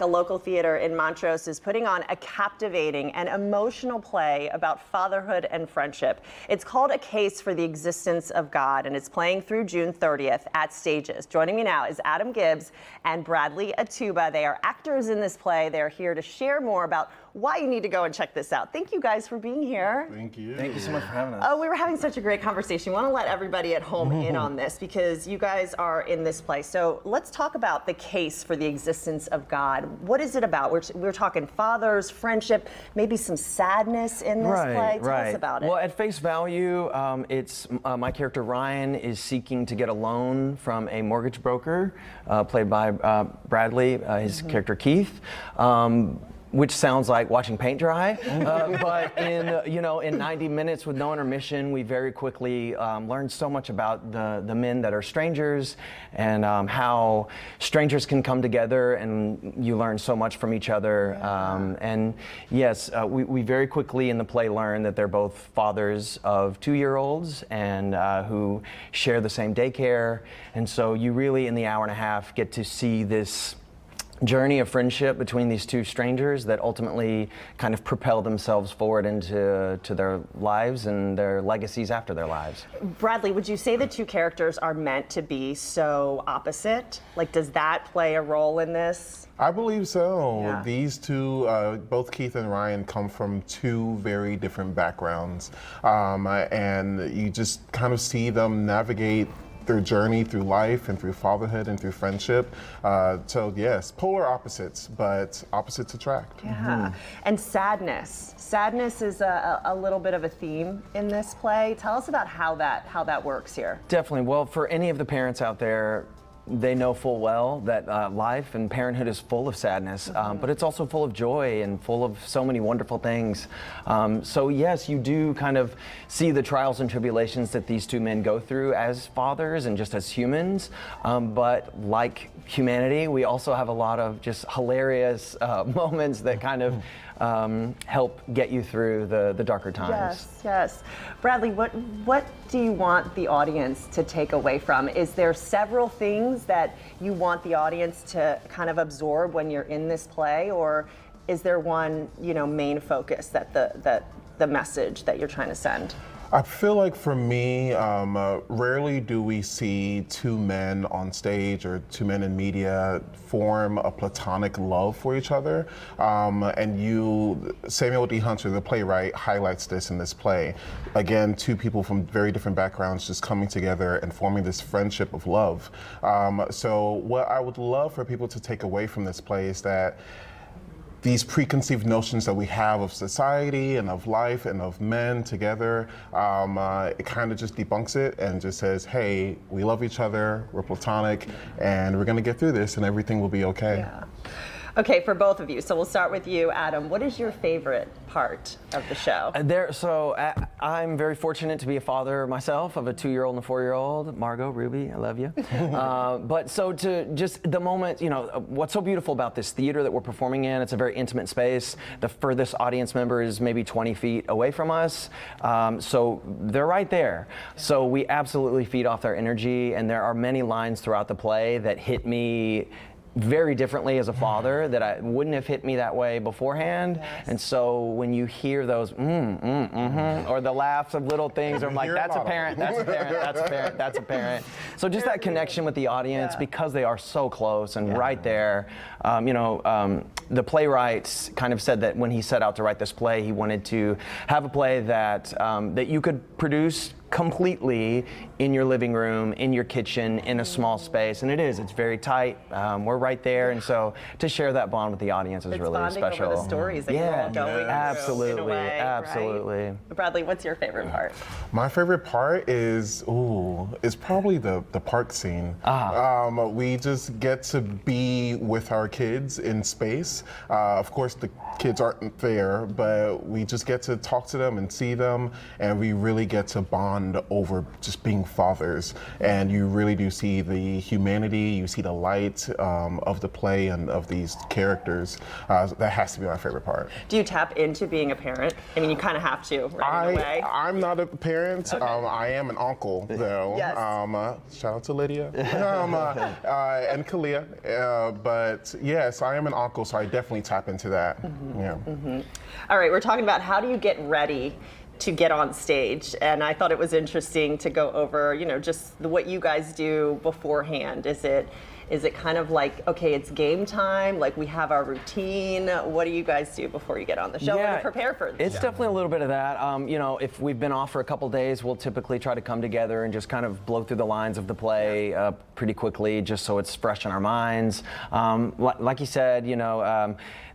A local theater in Montrose is putting on a captivating and emotional play about fatherhood and friendship. It's called A Case for the Existence of God, and it's playing through June 30th at Stages. Joining me now is Adam Gibbs and Bradley Atuba. They are actors in this play. They're here to share more about why you need to go and check this out. Thank you guys for being here. Thank you. Thank you so much for having us. Oh, we were having such a great conversation. We want to let everybody at home in on this because you guys are in this play. So let's talk about the case for the existence of God. What is it about? We're talking fathers, friendship, maybe some sadness in this play. Tell us about it. Well, at face value, it's my character Ryan is seeking to get a loan from a mortgage broker, played by Bradley, his character Keith. Which sounds like watching paint dry, but in 90 minutes with no intermission, we very quickly learned so much about the men that are strangers and how strangers can come together, and you learn so much from each other. And yes, we very quickly in the play learn that they're both fathers of 2-year-olds and who share the same daycare, and so you really in the hour and a half get to see this journey of friendship between these two strangers that ultimately kind of propel themselves forward into their lives and their legacies after their lives. Bradley, would you say the two characters are meant to be so opposite? Like, does that play a role in this? I believe so. Yeah. These two, both Keith and Ryan, come from two very different backgrounds. And you just kind of see them navigate their journey through life and through fatherhood and through friendship. So yes, polar opposites, but opposites attract. Yeah, and sadness. Sadness is a little bit of a theme in this play. Tell us about how that works here. Definitely. Well, for any of the parents out there, they know full well that life and parenthood is full of sadness, but it's also full of joy and full of so many wonderful things. So yes, you do kind of see the trials and tribulations that these two men go through as fathers and just as humans, but like humanity, we also have a lot of just hilarious moments that kind of help get you through the darker times. Yes, yes. Bradley, what do you want the audience to take away from? Is there several things that you want the audience to kind of absorb when you're in this play, or is there one, main focus that the message that you're trying to send? I feel like for me, rarely do we see two men on stage or two men in media form a platonic love for each other. And Samuel D. Hunter, the playwright, highlights this in this play. Again, two people from very different backgrounds just coming together and forming this friendship of love. So what I would love for people to take away from this play is that these preconceived notions that we have of society and of life and of men together, it kind of just debunks it and just says, hey, we love each other, we're platonic, and we're gonna get through this and everything will be okay. Yeah. Okay, for both of you. So we'll start with you, Adam. What is your favorite part of the show? I'm very fortunate to be a father myself of a 2-year-old and a 4-year-old. Margot, Ruby, I love you. But so to just the moment, what's so beautiful about this theater that we're performing in, it's a very intimate space. The furthest audience member is maybe 20 feet away from us. So they're right there. So we absolutely feed off their energy, and there are many lines throughout the play that hit me very differently as a father that I wouldn't have hit me that way beforehand. Yes. And so when you hear those or the laughs of little things, I'm like, that's a parent, that's a parent, that's a parent, that's a parent. So just that connection with the audience, because they are so close and right there. The playwright kind of said that when he set out to write this play, he wanted to have a play that that you could produce completely in your living room, in your kitchen, in a small space, and it's very tight. We're right there, and so to share that bond with the audience is really special. Over the stories that you're all going through, absolutely, in a way, absolutely. Right? Bradley, what's your favorite part? My favorite part is probably the park scene. We just get to be with our kids in space. Of course, the kids aren't there, but we just get to talk to them and see them, and we really get to bond over just being fathers. And you really do see the humanity, you see the light of the play and of these characters. That has to be my favorite part. Do you tap into being a parent? I mean, you kind of have to, right, in a way. I'm not a parent. Okay. I am an uncle, though. Yes. Shout out to Lydia and Kalia. But Yes, I am an uncle, so I definitely tap into that. Yeah. All right, we're talking about how do you get ready to get on stage, and I thought it was interesting to go over, just what you guys do beforehand. Is it kind of like, okay, it's game time, like we have our routine? What do you guys do before you get on the show and prepare for It's definitely a little bit of that. If we've been off for a couple days, we'll typically try to come together and just kind of blow through the lines of the play pretty quickly, just so it's fresh in our minds. Like you said,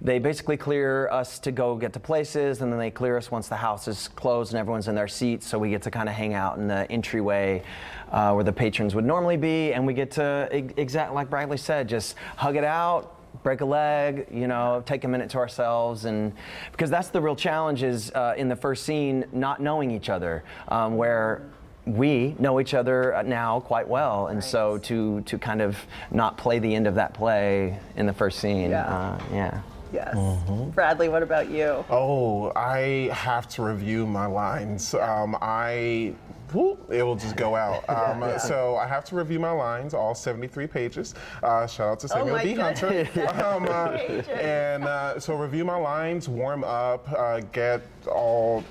they basically clear us to go get to places, and then they clear us once the house is closed and everyone's in their seats, so we get to kind of hang out in the entryway where the patrons would normally be, and we get to, exactly like Bradley said, just hug it out, break a leg, take a minute to ourselves, and because that's the real challenge is in the first scene, not knowing each other, where we know each other now quite well, and so to kind of not play the end of that play in the first scene, Yes. Bradley, what about you? Oh, I have to review my lines. It will just go out. So I have to review my lines, all 73 pages. Shout out to Samuel D. Hunter. So review my lines, warm up, get all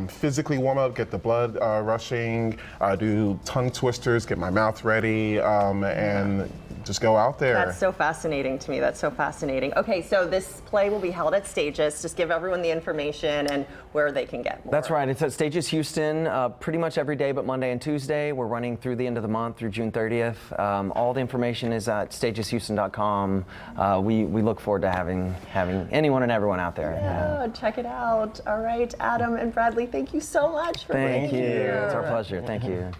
physically warm up, get the blood rushing, do tongue twisters, get my mouth ready, and just go out there. That's so fascinating to me. That's so fascinating. Okay, so this play will be held at Stages. Just give everyone the information and where they can get more. That's right. It's at Stages Houston pretty much every day but Monday and Tuesday. We're running through the end of the month through June 30th. All the information is at stageshouston.com. We look forward to having anyone and everyone out there. Yeah, check it out. All right, Adam and Bradley, thank you so much for being here. Thank you. It's our pleasure. Thank you.